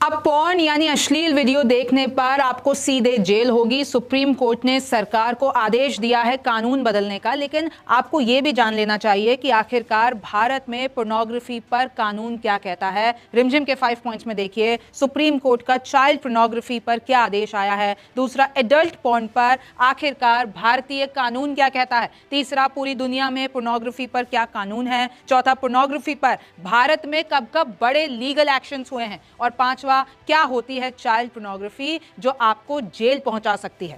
अब पॉर्न यानी अश्लील वीडियो देखने पर आपको सीधे जेल होगी। सुप्रीम कोर्ट ने सरकार को आदेश दिया है कानून बदलने का, लेकिन आपको यह भी जान लेना चाहिए कि आखिरकार भारत में पोर्नोग्राफी पर कानून क्या कहता है। रिमझिम के 5 पॉइंट्स में देखिए सुप्रीम कोर्ट का चाइल्ड पोर्नोग्राफी पर क्या आदेश आया है। दूसरा, एडल्ट पॉर्न पर आखिरकार भारतीय कानून क्या कहता है। तीसरा, पूरी दुनिया में पोर्नोग्राफी पर क्या कानून है। चौथा, पोर्नोग्राफी पर भारत में कब कब बड़े लीगल एक्शंस हुए हैं। और पांचवा, क्या होती है चाइल्ड पोर्नोग्राफी जो आपको जेल पहुंचा सकती है।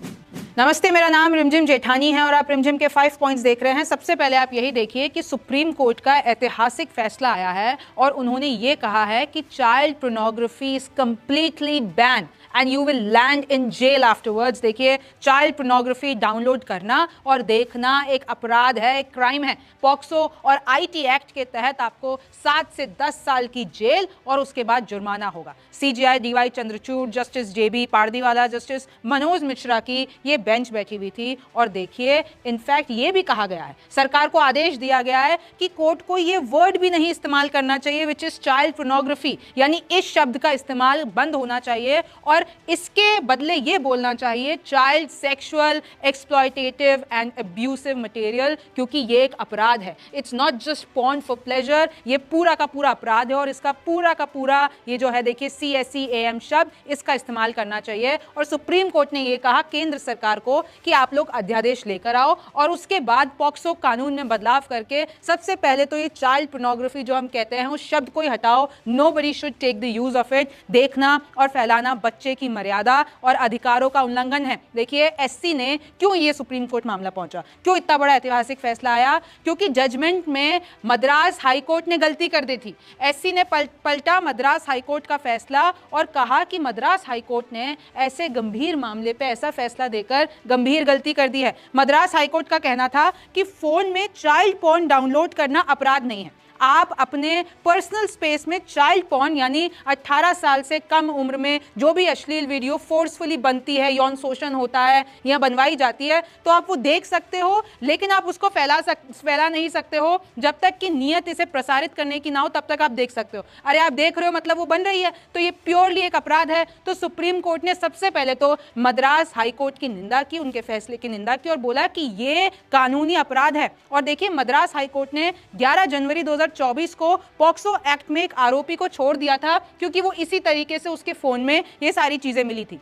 नमस्ते, मेरा नाम रिमझिम जेठानी है और आप रिमझिम के 5 पॉइंट्स देख रहे हैं। सबसे पहले आप यही देखिए कि सुप्रीम कोर्ट का ऐतिहासिक फैसला आया है और उन्होंने ये कहा है कि child pornography is completely ban and you will land in jail afterwards. देखिए, चाइल्ड पोर्नोग्राफी डाउनलोड करना और देखना एक अपराध है, एक क्राइम है। पॉक्सो और आईटी एक्ट के तहत आपको 7 से 10 साल की जेल और उसके बाद जुर्माना होगा। सीजीआई डीवाई चंद्रचूड़, जस्टिस जेबी पारदीवाला, जस्टिस मनोज मिश्रा की ये बेंच बैठी हुई थी और देखिए इनफैक्ट ये भी कहा गया है, सरकार को आदेश दिया गया है कि कोर्ट को ये वर्ड भी नहीं इस्तेमाल करना चाहिए विच इज चाइल्ड पोर्नोग्राफी, यानी इस शब्द का इस्तेमाल बंद होना चाहिए और इसके बदले ये बोलना चाहिए child sexual exploitative and abusive material, क्योंकि ये एक अपराध है। It's not just porn for pleasure, ये पूरा का पूरा अपराध है और इसका पूरा का पूरा ये जो है देखिए CSEAM शब्द इसका इस्तेमाल करना चाहिए। और सुप्रीम कोर्ट ने ये कहा केंद्र सरकार को कि आप लोग अध्यादेश लेकर आओ और उसके बाद पॉक्सो कानून में बदलाव करके सबसे पहले तो ये चाइल्ड पोर्नोग्राफी जो हम कहते हैं उस शब्द को ही हटाओ। Nobody should take the use of it. देखना और फैलाना बच्चे की मर्यादा और अधिकारों का उल्लंघन है। देखिए SC ने क्यों ये सुप्रीम कोर्ट मामला पहुंचा, क्यों इतना बड़ा ऐतिहासिक फैसला आया, क्योंकि जजमेंट में मद्रास हाई कोर्ट ने गलती कर दी थी। SC ने पलटा मद्रास हाई कोर्ट का फैसला और कहा कि मद्रास हाई कोर्ट ने ऐसे गंभीर मामले पे ऐसा फैसला देकर गंभीर गलती कर दी है। मद्रास हाई कोर्ट का कहना था कि फोन में चाइल्ड पॉर्न डाउनलोड करना अपराध नहीं है। आप अपने पर्सनल स्पेस में चाइल्ड पॉर्न यानी 18 साल से कम उम्र में जो भी अश्लील वीडियो फोर्सफुली बनती है, यौन शोषण होता है या बनवाई जाती है, तो आप वो देख सकते हो, लेकिन आप उसको फैला नहीं सकते हो। जब तक कि नियत इसे प्रसारित करने की ना हो तब तक आप देख सकते हो। अरे आप देख रहे हो मतलब वो बन रही है, तो ये प्योरली एक अपराध है। तो सुप्रीम कोर्ट ने सबसे पहले तो मद्रास हाई कोर्ट की निंदा की, उनके फैसले की निंदा की और बोला कि ये कानूनी अपराध है। और देखिए मद्रास हाई कोर्ट ने 11 जनवरी 2024 को पॉक्सो एक्ट में एक आरोपी को छोड़ दिया था, क्योंकि वो इसी तरीके से उसके फोन में ये सारी चीजें मिली थी।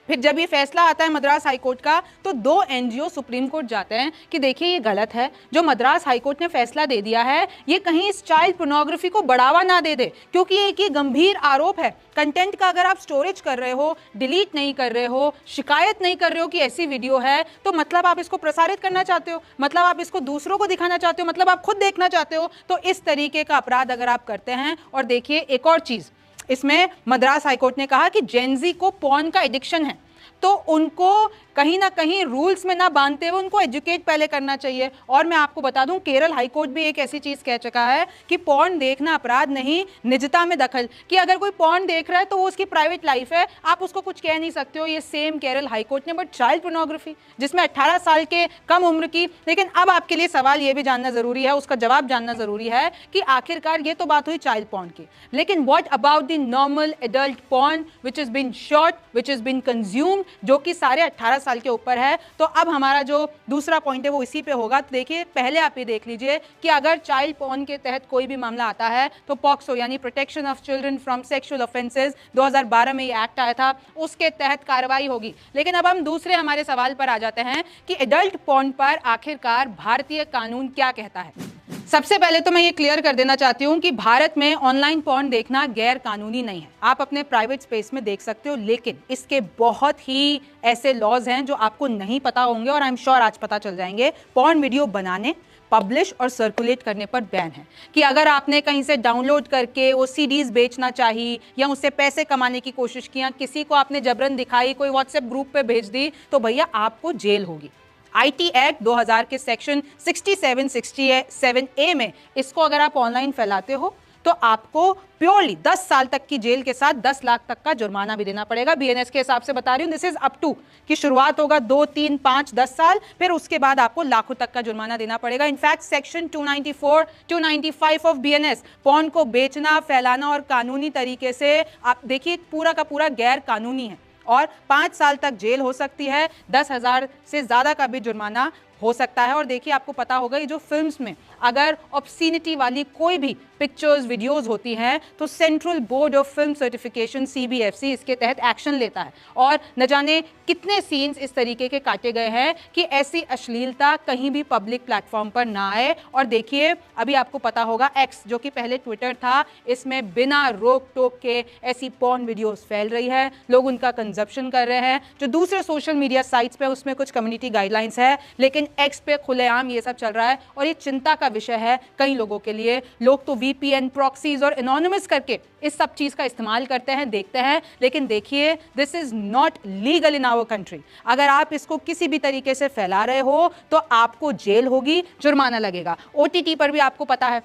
फिर जब ये फैसला आता है मद्रास हाईकोर्ट का, तो 2 NGO सुप्रीम कोर्ट जाते हैं कि देखिए ये गलत है, जो मद्रास हाईकोर्ट ने फैसला दे दिया है ये कहीं इस चाइल्ड पोर्नोग्राफी को बढ़ावा ना दे दे, क्योंकि ये गंभीर आरोप है। कंटेंट का अगर आप स्टोरेज कर रहे हो, डिलीट नहीं कर रहे हो, शिकायत नहीं कर रहे हो कि ऐसी वीडियो है, तो मतलब आप इसको प्रसारित करना चाहते हो, मतलब आप इसको दूसरों को दिखाना चाहते हो, मतलब आप खुद देखना चाहते हो। तो इस तरीके का अपराध अगर आप करते हैं। और देखिए एक और चीज, इसमें मद्रास हाईकोर्ट ने कहा कि जेनजी को पॉर्न का एडिक्शन है, तो उनको कहीं ना कहीं रूल्स में ना बांधते हुए उनको एजुकेट पहले करना चाहिए। और मैं आपको बता दूं केरल हाईकोर्ट भी एक ऐसी चीज कह चुका है कि पॉर्न देखना अपराध नहीं, निजता में दखल, कि अगर कोई पॉर्न देख रहा है तो वो उसकी प्राइवेट लाइफ है, आप उसको कुछ कह नहीं सकते हो। ये सेम केरल हाईकोर्ट ने। बट चाइल्ड पोर्नोग्राफी जिसमें 18 साल के कम उम्र की, लेकिन अब आपके लिए सवाल ये भी जानना जरूरी है, उसका जवाब जानना जरूरी है कि आखिरकार ये तो बात हुई चाइल्ड पॉर्न की, लेकिन what about the normal adult porn which is been shot, which is been consumed, जो कि सारे 18 साल के ऊपर है। तो अब हमारा जो दूसरा पॉइंट है वो इसी पे होगा। तो देखिए पहले आप ये देख लीजिए कि अगर चाइल्ड पॉर्न के तहत कोई भी मामला आता है तो पॉक्सो यानी protection of children from sexual offences 2012 में ये एक्ट आया था, उसके तहत कार्रवाई होगी। लेकिन अब हम दूसरे हमारे सवाल पर आ जाते हैं कि एडल्ट पॉर्न पर आखिरकार भारतीय कानून क्या कहता है। सबसे पहले तो मैं ये क्लियर कर देना चाहती हूँ कि भारत में ऑनलाइन पॉर्न देखना गैर कानूनी नहीं है। आप अपने प्राइवेट स्पेस में देख सकते हो, लेकिन इसके बहुत ही ऐसे लॉज हैं जो आपको नहीं पता होंगे और आई एम श्योर आज पता चल जाएंगे। पॉर्न वीडियो बनाने, पब्लिश और सर्कुलेट करने पर बैन है, कि अगर आपने कहीं से डाउनलोड करके वो CDs बेचना चाहिए या उससे पैसे कमाने की कोशिश किया, किसी को आपने जबरन दिखाई, कोई व्हाट्सएप ग्रुप पे भेज दी, तो भैया आपको जेल होगी। IT एक्ट 2000 के सेक्शन 67A में इसको अगर आप ऑनलाइन फैलाते हो तो आपको प्योरली 10 साल तक की जेल के साथ 10 लाख तक का जुर्माना भी देना पड़ेगा। बीएनएस के हिसाब से बता रही हूं, दिस इज अप टू, कि शुरुआत होगा 2, 3, 5, 10 साल, फिर उसके बाद आपको लाखों तक का जुर्माना देना पड़ेगा। In fact section 294, 295 of BNS, porn को बेचना, फैलाना और कानूनी तरीके से, आप देखिए, पूरा का पूरा गैर कानूनी है और 5 साल तक जेल हो सकती है, 10,000 से ज्यादा का भी जुर्माना हो सकता है। और देखिए, आपको पता होगा, ये जो फिल्म्स में अगर ऑब्स्सीनिटी वाली कोई भी पिक्चर्स, वीडियोस होती हैं, तो central board of film certification CBFC इसके तहत एक्शन लेता है। और न जाने कितने सीन्स इस तरीके के काटे गए हैं कि ऐसी अश्लीलता कहीं भी पब्लिक प्लेटफॉर्म पर ना आए। और देखिए, अभी आपको पता होगा, एक्स जो कि पहले ट्विटर था, इसमें बिना रोक टोक के ऐसी पॉर्न वीडियोस फैल रही है, लोग उनका कंजप्शन कर रहे हैं। जो दूसरे सोशल मीडिया साइट्स पे उसमें कुछ कम्युनिटी गाइडलाइंस है, लेकिन एक्स पे खुलेआम ये सब चल रहा है और ये चिंता का विषय है कई लोगों के लिए। लोग तो वीपीएन, प्रॉक्सीज और एनोनिमस करके इस सब चीज का इस्तेमाल करते हैं, देखते हैं, लेकिन देखिए, this is not legal in our country. अगर आप इसको किसी भी तरीके से फैला रहे हो तो आपको जेल होगी, जुर्माना लगेगा। ओटीटी पर भी आपको पता है,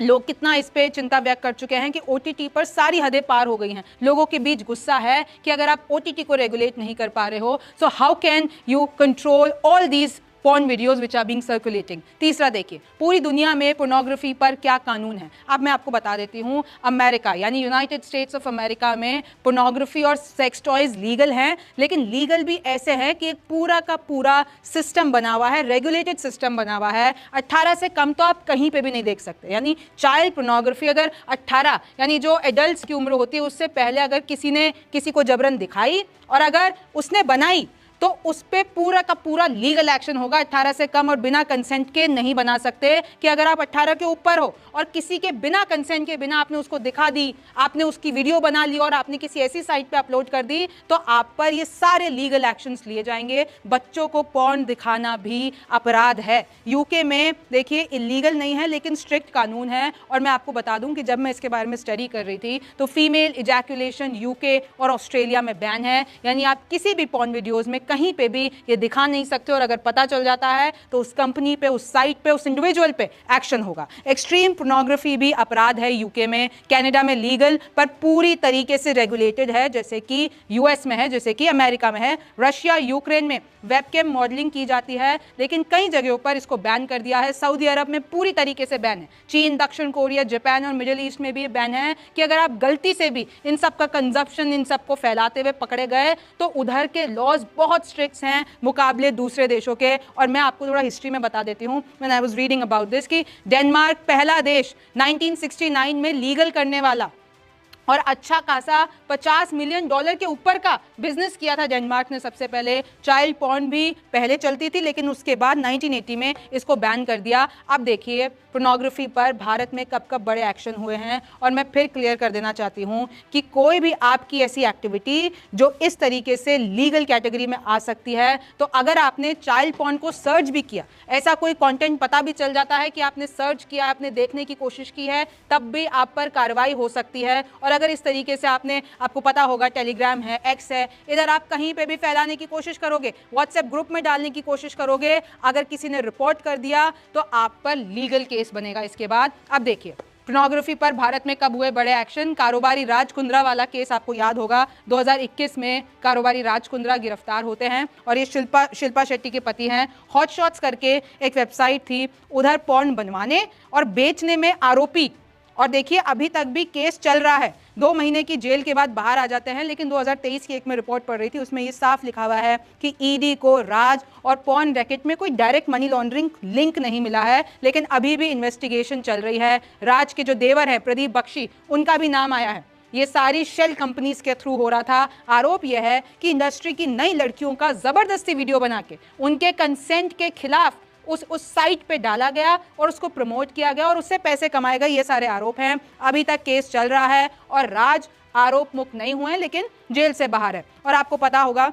लोग कितना इस पे चिंता व्यक्त कर चुके हैं कि ओटीटी पर सारी हदें पार हो गई हैं। लोगों के बीच गुस्सा है कि अगर आप ओटीटी को रेगुलेट नहीं कर पा रहे हो, so how can you control all these porn videos which are being circulating। तीसरा देखिए, पूरी दुनिया में पोर्नोग्राफी पर क्या कानून है। अब मैं आपको बता देती हूँ, अमेरिका यानी यूनाइटेड स्टेट्स ऑफ अमेरिका में पोर्नोग्राफी और सेक्स टॉयज लीगल हैं, लेकिन लीगल भी ऐसे है कि एक पूरा का पूरा सिस्टम बना हुआ है, रेगुलेटेड सिस्टम बना हुआ है। 18 से कम तो आप कहीं पे भी नहीं देख सकते। यानी चाइल्ड पोर्नोग्राफी अगर 18 यानी जो एडल्ट्स की उम्र होती है उससे पहले अगर किसी ने किसी को जबरन दिखाई और अगर उसने बनाई, तो उस पे पूरा का पूरा लीगल एक्शन होगा। 18 से कम और बिना कंसेंट के नहीं बना सकते। कि अगर आप 18 के ऊपर हो और किसी के बिना कंसेंट के, बिना आपने उसको दिखा दी, आपने उसकी वीडियो बना ली और आपने किसी ऐसी साइट पे अपलोड कर दी, तो आप पर ये सारे लीगल एक्शंस लिए जाएंगे। बच्चों को पॉर्न दिखाना भी अपराध है। यूके में देखिए, इलीगल नहीं है लेकिन स्ट्रिक्ट कानून है। और मैं आपको बता दूं कि जब मैं इसके बारे में स्टडी कर रही थी, तो फीमेल इजैकुलेशन यूके और ऑस्ट्रेलिया में बैन है। यानी आप किसी भी पॉर्न वीडियोज में कहीं पे भी ये दिखा नहीं सकते, और अगर पता चल जाता है तो उस कंपनी पे, उस साइट पे, उस इंडिविजुअल पे एक्शन होगा। एक्सट्रीम पोर्नोग्राफी भी अपराध है यूके में। कनाडा में लीगल पर पूरी तरीके से रेगुलेटेड है, जैसे कि यूएस में है, जैसे कि अमेरिका में है। रशिया, यूक्रेन में वेबकैम मॉडलिंग की जाती है, लेकिन कई जगहों पर इसको बैन कर दिया है। सऊदी अरब में पूरी तरीके से बैन है। चीन, दक्षिण कोरिया, जापान और मिडिल ईस्ट में भी बैन है कि अगर आप गलती से भी इन सब का कंजप्शन, इन सब को फैलाते हुए पकड़े गए, तो उधर के लॉज बहुत स्ट्रिक्ट हैं मुकाबले दूसरे देशों के। और मैं आपको थोड़ा हिस्ट्री में बता देती हूँ, when I was reading about this, कि डेनमार्क पहला देश 1969 में लीगल करने वाला, और अच्छा खासा $50 मिलियन के ऊपर का बिजनेस किया था डेनमार्क ने सबसे पहले। चाइल्ड पॉर्न भी पहले चलती थी, लेकिन उसके बाद 1980 में इसको बैन कर दिया। अब देखिए, पोर्नोग्राफी पर भारत में कब कब बड़े एक्शन हुए हैं। और मैं फिर क्लियर कर देना चाहती हूँ कि कोई भी आपकी ऐसी एक्टिविटी जो इस तरीके से लीगल कैटेगरी में आ सकती है, तो अगर आपने चाइल्ड पॉर्न को सर्च भी किया, ऐसा कोई कंटेंट पता भी चल जाता है कि आपने सर्च किया, आपने देखने की कोशिश की है, तब भी आप पर कार्रवाई हो सकती है। और अगर इस तरीके से आपने, आपको पता होगा टेलीग्राम है, एक्स है, इधर आप कहीं पे भी फैलाने की कोशिश करोगे, व्हाट्सएप ग्रुप में डालने की कोशिश करोगे, अगर किसी ने रिपोर्ट कर दिया तो आप पर लीगल केस बनेगा इसके बाद। अब देखिए, पोर्नोग्राफी पर भारत में कब हुए बड़े एक्शन। कारोबारी राज कुंद्रा वाला केस आपको याद होगा, 2021 में कारोबारी राज कुंद्रा गिरफ्तार होते हैं और ये शिल्पा शेट्टी के पति हैं। हॉट शॉट्स करके एक वेबसाइट थी, उधर पॉर्न बनवाने और बेचने में आरोपी, और देखिए अभी तक भी केस चल रहा है। 2 महीने की जेल के बाद बाहर आ जाते हैं, लेकिन 2023 की एक में रिपोर्ट पढ़ रही थी, उसमें ये साफ लिखा हुआ है कि ईडी को राज और पॉर्न रैकेट में कोई डायरेक्ट मनी लॉन्ड्रिंग लिंक नहीं मिला है, लेकिन अभी भी इन्वेस्टिगेशन चल रही है। राज के जो देवर हैं प्रदीप बख्शी, उनका भी नाम आया है। ये सारी शेल कंपनीज के थ्रू हो रहा था। आरोप यह है कि इंडस्ट्री की नई लड़कियों का जबरदस्ती वीडियो बना के उनके कंसेंट के खिलाफ उस साइट पे डाला गया और उसको प्रमोट किया गया और उससे पैसे कमाए गए। ये सारे आरोप हैं। अभी तक केस चल रहा है और राज आरोप मुक्त नहीं हुए हैं, लेकिन जेल से बाहर है। और आपको पता होगा,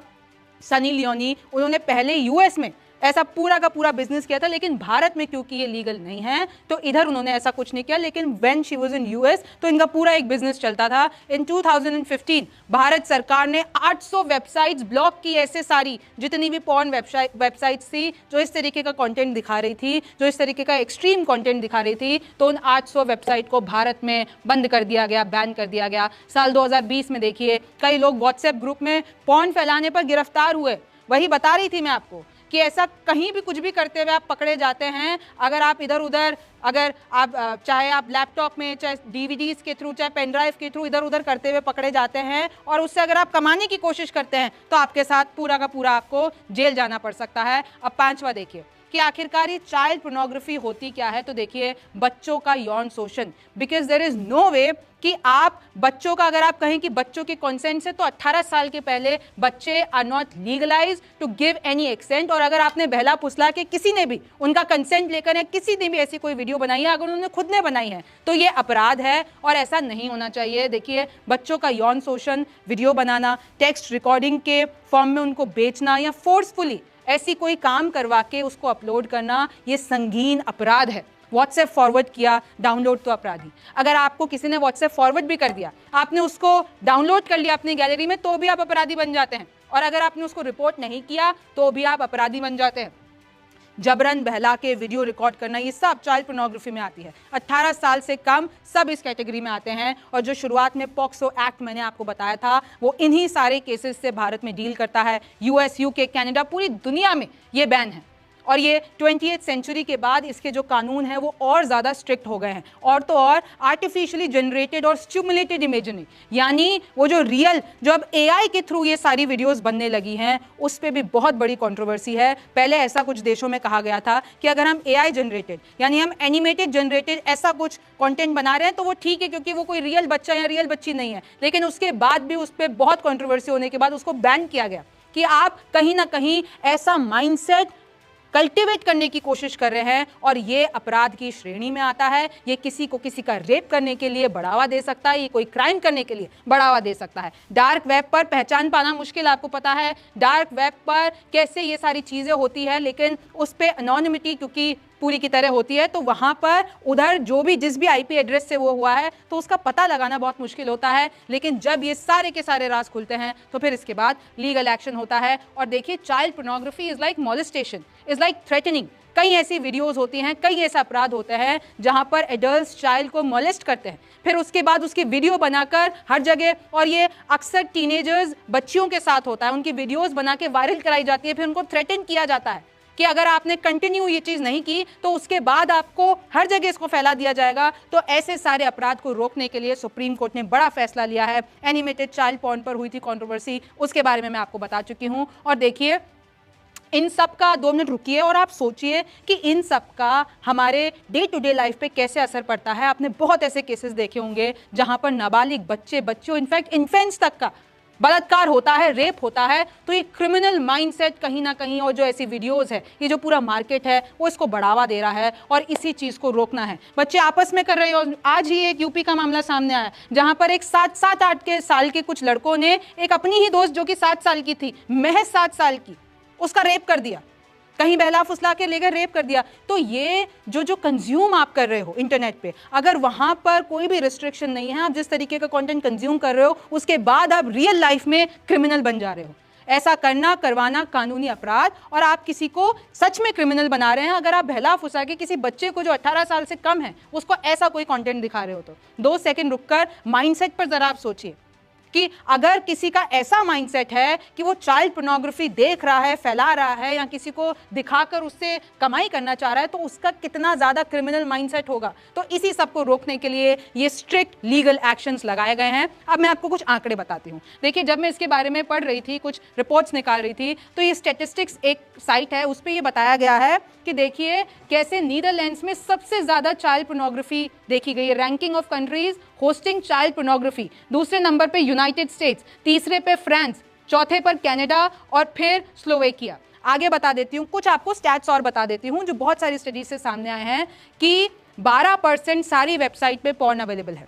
सनी लियोनी, उन्होंने पहले यूएस में ऐसा पूरा का पूरा बिजनेस किया था, लेकिन भारत में क्योंकि ये लीगल नहीं है तो इधर उन्होंने ऐसा कुछ नहीं किया। लेकिन when she was in US तो इनका पूरा एक बिजनेस चलता था। इन 2015 भारत सरकार ने 800 वेबसाइट्स ब्लॉक की, ऐसे सारी जितनी भी पॉर्न वेबसाइट्स थी जो इस तरीके का कंटेंट दिखा रही थी, जो इस तरीके का एक्सट्रीम कंटेंट दिखा रही थी, तो उन 800 वेबसाइट को भारत में बंद कर दिया गया, बैन कर दिया गया। साल 2020 में देखिए कई लोग व्हाट्सएप ग्रुप में पॉर्न फैलाने पर गिरफ्तार हुए। वही बता रही थी मैं आपको कि ऐसा कहीं भी कुछ भी करते हुए आप पकड़े जाते हैं। अगर आप इधर उधर, अगर आप चाहे आप लैपटॉप में, चाहे डीवीडीज के थ्रू, चाहे पेन ड्राइव के थ्रू इधर उधर करते हुए पकड़े जाते हैं और उससे अगर आप कमाने की कोशिश करते हैं तो आपके साथ पूरा का पूरा आपको जेल जाना पड़ सकता है। अब पांचवा देखिए कि आखिरकार ये चाइल्ड पोर्नोग्राफी होती क्या है। तो देखिए बच्चों का यौन शोषण, बिकॉज देयर इज नो वे कि आप बच्चों का, अगर आप कहें कि बच्चों के कंसेंट से, तो 18 साल के पहले बच्चे are not legalise to give any accent. और अगर आपने बहला फुसला के किसी ने भी उनका कंसेंट लेकर या किसी ने भी ऐसी कोई वीडियो बनाई है, अगर उन्होंने खुद ने बनाई है तो ये अपराध है और ऐसा नहीं होना चाहिए। देखिए बच्चों का यौन शोषण, वीडियो बनाना, टेक्स्ट रिकॉर्डिंग के फॉर्म में उनको बेचना या फोर्सफुली ऐसी कोई काम करवा के उसको अपलोड करना, ये संगीन अपराध है। व्हाट्सएप फॉरवर्ड किया, डाउनलोड तो अपराधी। अगर आपको किसी ने व्हाट्सएप फॉरवर्ड भी कर दिया, आपने उसको डाउनलोड कर लिया अपनी गैलरी में, तो भी आप अपराधी बन जाते हैं। और अगर आपने उसको रिपोर्ट नहीं किया तो भी आप अपराधी बन जाते हैं। जबरन बहला के वीडियो रिकॉर्ड करना, ये सब चाइल्ड पोर्नोग्राफी में आती है। 18 साल से कम सब इस कैटेगरी में आते हैं। और जो शुरुआत में पॉक्सो एक्ट मैंने आपको बताया था, वो इन्हीं सारे केसेस से भारत में डील करता है। यूएस, यूके, कनाडा, पूरी दुनिया में ये बैन है। और ये 20th सेंचुरी के बाद इसके जो कानून हैं वो और ज़्यादा स्ट्रिक्ट हो गए हैं। और तो और आर्टिफिशियली जनरेटेड और स्टिमुलेटेड इमेजिंग, यानी वो जो रियल, जो अब एआई के थ्रू ये सारी वीडियोस बनने लगी हैं, उस पर भी बहुत बड़ी कंट्रोवर्सी है। पहले ऐसा कुछ देशों में कहा गया था कि अगर हम एआई जनरेटेड, यानी हम एनिमेटेड जनरेटेड ऐसा कुछ कंटेंट बना रहे हैं तो वो ठीक है, क्योंकि वो कोई रियल बच्चा या रियल बच्ची नहीं है। लेकिन उसके बाद भी उस पर बहुत कंट्रोवर्सी होने के बाद उसको बैन किया गया कि आप कहीं ना कहीं ऐसा माइंडसेट कल्टिवेट करने की कोशिश कर रहे हैं और ये अपराध की श्रेणी में आता है। ये किसी को किसी का रेप करने के लिए बढ़ावा दे सकता है, ये कोई क्राइम करने के लिए बढ़ावा दे सकता है। डार्क वेब पर पहचान पाना मुश्किल, आपको पता है डार्क वेब पर कैसे ये सारी चीज़ें होती है, लेकिन उस पर अनोनिमिटी क्योंकि पूरी की तरह होती है, तो वहाँ पर उधर जो भी जिस भी आईपी एड्रेस से वो हुआ है तो उसका पता लगाना बहुत मुश्किल होता है। लेकिन जब ये सारे के सारे राज खुलते हैं तो फिर इसके बाद लीगल एक्शन होता है। और देखिए child pornography is like molestation, is like threatening. कई ऐसी वीडियोस होती हैं, कई ऐसा अपराध होते हैं जहां पर एडल्ट्स चाइल्ड को मोलेस्ट करते हैं, फिर उसके बाद उसकी वीडियो बनाकर हर जगह, और ये अक्सर टीनेजर्स बच्चियों के साथ होता है, उनकी वीडियोस बना के वायरल कराई जाती है, फिर उनको थ्रेटन किया जाता है कि अगर आपने कंटिन्यू ये चीज़ नहीं की तो उसके बाद आपको हर जगह इसको फैला दिया जाएगा। तो ऐसे सारे अपराध को रोकने के लिए सुप्रीम कोर्ट ने बड़ा फैसला लिया है। एनिमेटेड चाइल्ड पॉर्न पर हुई थी कंट्रोवर्सी, उसके बारे में मैं आपको बता चुकी हूँ। और देखिए इन सब का 2 मिनट रुकिए और आप सोचिए कि इन सब का हमारे डे टू डे लाइफ पे कैसे असर पड़ता है। आपने बहुत ऐसे केसेस देखे होंगे जहां पर नाबालिग बच्चों इनफैक्ट इन्फेंट्स तक का बलात्कार होता है, रेप होता है। तो ये क्रिमिनल माइंडसेट कहीं ना कहीं, और जो ऐसी वीडियोस है, ये जो पूरा मार्केट है वो इसको बढ़ावा दे रहा है और इसी चीज़ को रोकना है। बच्चे आपस में कर रहे हो। आज ही एक यूपी का मामला सामने आया जहां पर एक 7-8 साल के कुछ लड़कों ने एक अपनी ही दोस्त जो कि 7 साल की थी, महज 7 साल की, उसका रेप कर दिया, कहीं बहला फुसला के लेकर रेप कर दिया। तो ये जो कंज्यूम आप कर रहे हो इंटरनेट पे, अगर वहां पर कोई भी रिस्ट्रिक्शन नहीं है, आप जिस तरीके का कंटेंट कंज्यूम कर रहे हो उसके बाद आप रियल लाइफ में क्रिमिनल बन जा रहे हो। ऐसा करना करवाना कानूनी अपराध, और आप किसी को सच में क्रिमिनल बना रहे हैं अगर आप बहला फुसा के किसी बच्चे को जो 18 साल से कम है उसको ऐसा कोई कंटेंट दिखा रहे हो। तो 2 सेकंड रुककर माइंडसेट पर जरा आप सोचिए कि अगर किसी का ऐसा माइंडसेट है कि वो चाइल्ड पोर्नोग्राफी देख रहा है, फैला रहा है, या किसी को दिखाकर उससे कमाई करना चाह रहा है, तो उसका कितना ज़्यादा क्रिमिनल माइंडसेट होगा। तो इसी सब को रोकने के लिए ये स्ट्रिक्ट लीगल एक्शंस लगाए गए हैं। अब मैं आपको कुछ आंकड़े बताती हूँ। देखिए जब मैं इसके बारे में पढ़ रही थी, कुछ रिपोर्ट्स निकाल रही थी, तो ये स्टैटिस्टिक्स एक साइट है, उस पर ये बताया गया है कि देखिए कैसे नीदरलैंड्स में सबसे ज़्यादा चाइल्ड पोर्नोग्राफी देखी गई है। Ranking of countries hosting child pornography, दूसरे नंबर पे यूनाइटेड स्टेट्स, तीसरे पे फ्रांस, चौथे पर कनाडा और फिर स्लोवेकिया। आगे बता देती हूँ, कुछ आपको स्टैट्स और बता देती हूँ जो बहुत सारी स्टडीज से सामने आए हैं कि 12% सारी वेबसाइट पे पॉर्न अवेलेबल है।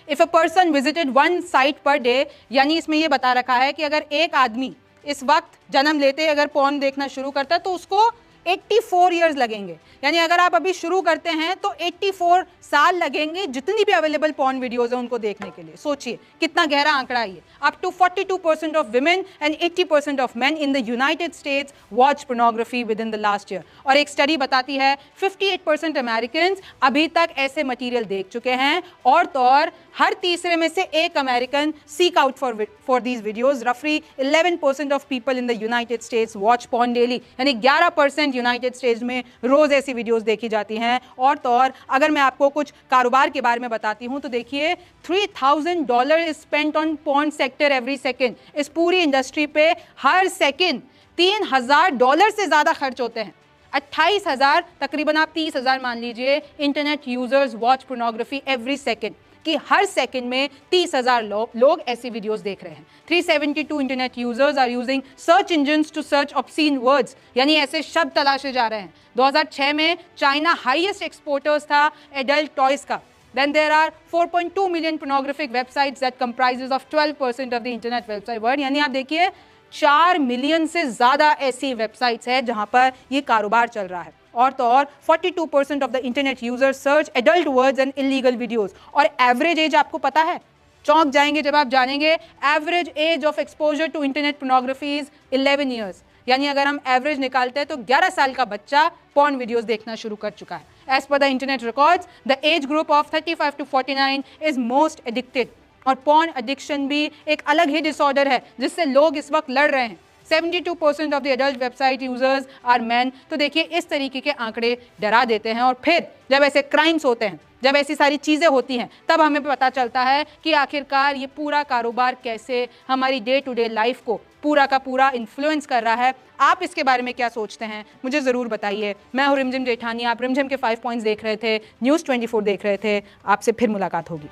If a person visited 1 site per day, यानी इसमें ये बता रखा है कि अगर एक आदमी इस वक्त जन्म लेते अगर पॉर्न देखना शुरू करता है तो उसको 84 ईयर्स लगेंगे। यानी अगर आप अभी शुरू करते हैं तो 84 साल लगेंगे जितनी भी अवेलेबल पॉर्न वीडियोस हैं उनको देखने के लिए। सोचिए कितना गहरा आंकड़ा है ये। Up to 42% of women and 80% of men in the United States watch pornography within the last year. और एक स्टडी बताती है 58% अमेरिकन अभी तक ऐसे मटीरियल देख चुके हैं, और तो और हर तीसरे में से एक American seek out for these videos. रफली 11% of people in the United States watch porn daily, यानी 11% यूनाइटेड स्टेट्स में रोज ऐसी वीडियोस देखी जाती हैं। और तो और अगर मैं आपको कुछ कारोबार के बारे में बताती हूं तो देखिए $3,000 is spent on porn sector every second. इस पूरी इंडस्ट्री पे हर सेकेंड $3,000 से ज्यादा खर्च होते हैं। 28,000 तकरीबन आप 30,000 मान लीजिए internet users watch pornography every second, कि हर सेकंड में 30,000 लोग ऐसी वीडियोस देख रहे हैं। 372 internet users are using search engines to search obscene words, यानी ऐसे शब्द तलाशे जा रहे हैं। 2006 में चाइना हाईएस्ट एक्सपोर्टर्स था एडल्ट टॉयज का। Then there are 4.2 million pornographic websites that comprises of 12% of the internet website world। यानी आप देखिए 4 मिलियन से ज्यादा ऐसी वेबसाइट्स है जहां पर ये कारोबार चल रहा है। और तो और 42% of the internet users search adult words and illegal videos. और एवरेज एज आपको पता है, चौंक जाएंगे जब आप जानेंगे, average age of exposure to internet pornography is 11 years. यानी अगर हम एवरेज निकालते हैं तो 11 साल का बच्चा पॉर्न वीडियोस देखना शुरू कर चुका है। एज पर the internet records the age group of 35 to 49 is most addicted. और पॉर्न एडिक्शन भी एक अलग ही डिसऑर्डर है जिससे लोग इस वक्त लड़ रहे हैं। 72% of the adult website users are man. तो देखिए इस तरीके के आंकड़े डरा देते हैं। और फिर जब ऐसे क्राइम्स होते हैं, जब ऐसी सारी चीज़ें होती हैं, तब हमें पता चलता है कि आखिरकार ये पूरा कारोबार कैसे हमारी डे टू डे लाइफ को पूरा का पूरा इन्फ्लुएंस कर रहा है। आप इसके बारे में क्या सोचते हैं मुझे ज़रूर बताइए। मैं हूँ रिमझिम जेठानी, आप रिमझिम के 5 पॉइंट्स देख रहे थे, न्यूज़ 24 देख रहे थे। आपसे फिर मुलाकात होगी।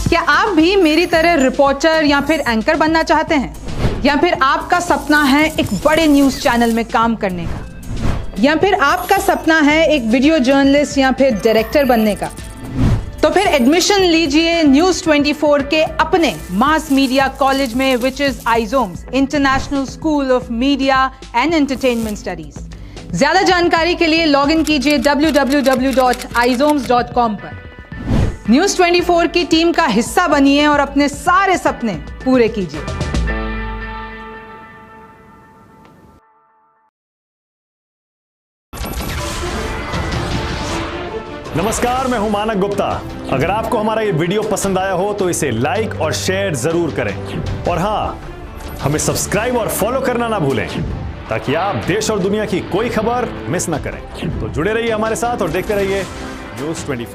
क्या आप भी मेरी तरह रिपोर्टर या फिर एंकर बनना चाहते हैं, या फिर आपका सपना है एक बड़े न्यूज़ चैनल में काम करने का, या फिर आपका सपना है एक वीडियो जर्नलिस्ट या फिर डायरेक्टर बनने का? तो फिर एडमिशन लीजिए न्यूज़ 24 के अपने मास मीडिया कॉलेज में, which is ISOMES international school of media and entertainment studies. ज्यादा जानकारी के लिए लॉग इन कीजिए www.izoms.com पर। न्यूज़ 24 की टीम का हिस्सा बनिए और अपने सारे सपने पूरे कीजिए। नमस्कार, मैं हूं मानक गुप्ता। अगर आपको हमारा ये वीडियो पसंद आया हो तो इसे लाइक और शेयर जरूर करें, और हां, हमें सब्सक्राइब और फॉलो करना ना भूलें ताकि आप देश और दुनिया की कोई खबर मिस ना करें। तो जुड़े रहिए हमारे साथ और देखते रहिए न्यूज़ 24।